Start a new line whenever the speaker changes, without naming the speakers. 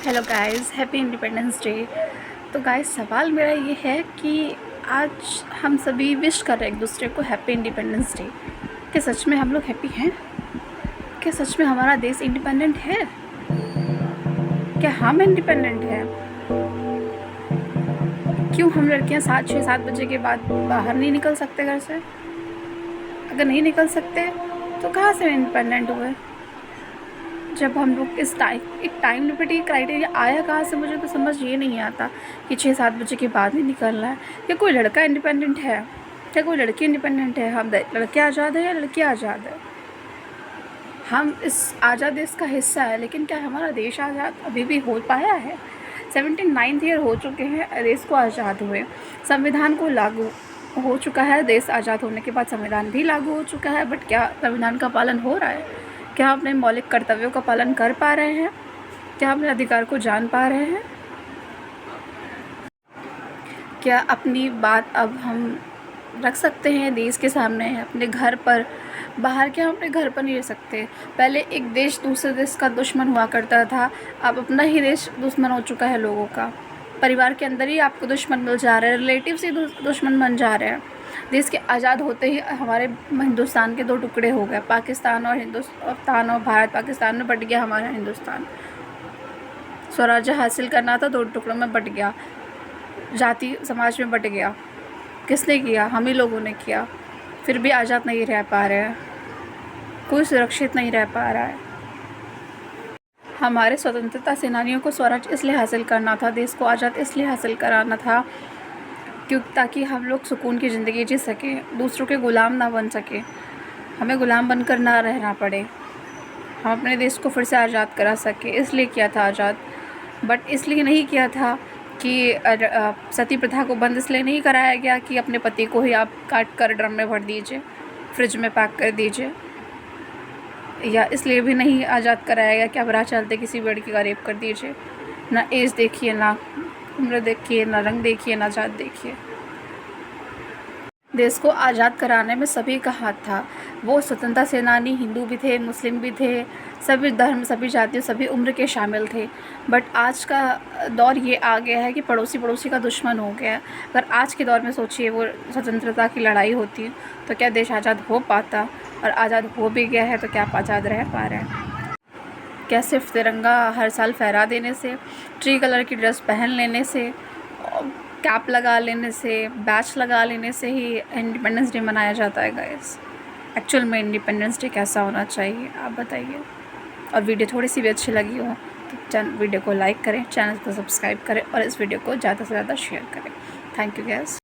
Hello guys, happy independence day. तो guys, सवाल मेरा ये है कि आज हम सभी विश कर रहे हैं एक दूसरे को हैप्पी इंडिपेंडेंस डे। क्या सच में हम लोग हैप्पी हैं? क्या सच में हमारा देश इंडिपेंडेंट है? क्या हम इंडिपेंडेंट हैं? क्यों हम लड़कियां 7 बजे के बाद बाहर नहीं निकल सकते घर से? अगर नहीं निकल सकते तो कहाँ से इंडिपेंडेंट हुए? जब हम लोग एक टाइम लिमिट, ये क्राइटेरिया आया कहाँ से? मुझे तो समझ ये नहीं आता कि 6-7 बजे के बाद नहीं निकलना है। क्या कोई लड़का इंडिपेंडेंट है? क्या कोई लड़की इंडिपेंडेंट है? हम लड़के आज़ाद है या लड़कियाँ आज़ाद है? हम इस आज़ाद देश का हिस्सा है, लेकिन क्या हमारा देश आज़ाद अभी भी हो पाया है? 79th ईयर हो चुके हैं देश को आज़ाद हुए, संविधान को लागू हो चुका है, देश आज़ाद होने के बाद संविधान भी लागू हो चुका है, बट क्या संविधान का पालन हो रहा है? क्या हम अपने मौलिक कर्तव्यों का पालन कर पा रहे हैं? क्या हम अपने अधिकार को जान पा रहे हैं? क्या अपनी बात अब हम रख सकते हैं देश के सामने, अपने घर पर? बाहर क्या हम अपने घर पर नहीं रह सकते? पहले एक देश दूसरे देश का दुश्मन हुआ करता था, अब अपना ही देश दुश्मन हो चुका है लोगों का। परिवार के अंदर ही आपको दुश्मन मिल जा रहे हैं, रिलेटिव्स ही दुश्मन बन जा रहे हैं। देश के आज़ाद होते ही हमारे हिंदुस्तान के 2 टुकड़े हो गए, पाकिस्तान और हिंदुस्तान और भारत। पाकिस्तान में बट गया हमारा हिंदुस्तान। स्वराज्य हासिल करना था, 2 टुकड़ों में बट गया, जाति समाज में बट गया। किसने किया? हम ही लोगों ने किया। फिर भी आज़ाद नहीं रह पा रहे हैं, कोई सुरक्षित नहीं रह पा रहा है। हमारे स्वतंत्रता सेनानियों को स्वराज इसलिए हासिल करना था, देश को आज़ाद इसलिए हासिल कराना था क्योंकि ताकि हम लोग सुकून की ज़िंदगी जी सकें, दूसरों के ग़ुलाम ना बन सकें, हमें ग़ुलाम बनकर ना रहना पड़े, हम अपने देश को फिर से आज़ाद करा सकें, इसलिए किया था आज़ाद। बट इसलिए नहीं किया था कि सती प्रथा को बंद इसलिए नहीं कराया गया कि अपने पति को ही आप काट कर ड्रम में भर दीजिए, फ्रिज में पैक कर दीजिए। या इसलिए भी नहीं आज़ाद कराया गया कि आप राह चलते किसी लड़की का रेप कर दीजिए। ना एज देखिए, ना उम्र देखिए, ना रंग देखिए, ना जात देखिए। देश को आज़ाद कराने में सभी का हाथ था। वो स्वतंत्रता सेनानी हिंदू भी थे, मुस्लिम भी थे, सभी धर्म, सभी जातियों, सभी उम्र के शामिल थे। बट आज का दौर ये आ गया है कि पड़ोसी का दुश्मन हो गया है। अगर आज के दौर में सोचिए वो स्वतंत्रता की लड़ाई होती तो क्या देश आज़ाद हो पाता? और आज़ाद हो भी गया है तो क्या आप आज़ाद रह पा रहे हैं? क्या सिर्फ तिरंगा हर साल फहरा देने से, ट्री कलर की ड्रेस पहन लेने से, कैप लगा लेने से, बैच लगा लेने से ही इंडिपेंडेंस डे मनाया जाता है? गाइस, एक्चुअल में इंडिपेंडेंस डे कैसा होना चाहिए, आप बताइए। और वीडियो थोड़ी सी भी अच्छी लगी हो तो वीडियो को लाइक करें, चैनल को सब्सक्राइब करें और इस वीडियो को ज़्यादा से ज़्यादा शेयर करें। Thank you guys.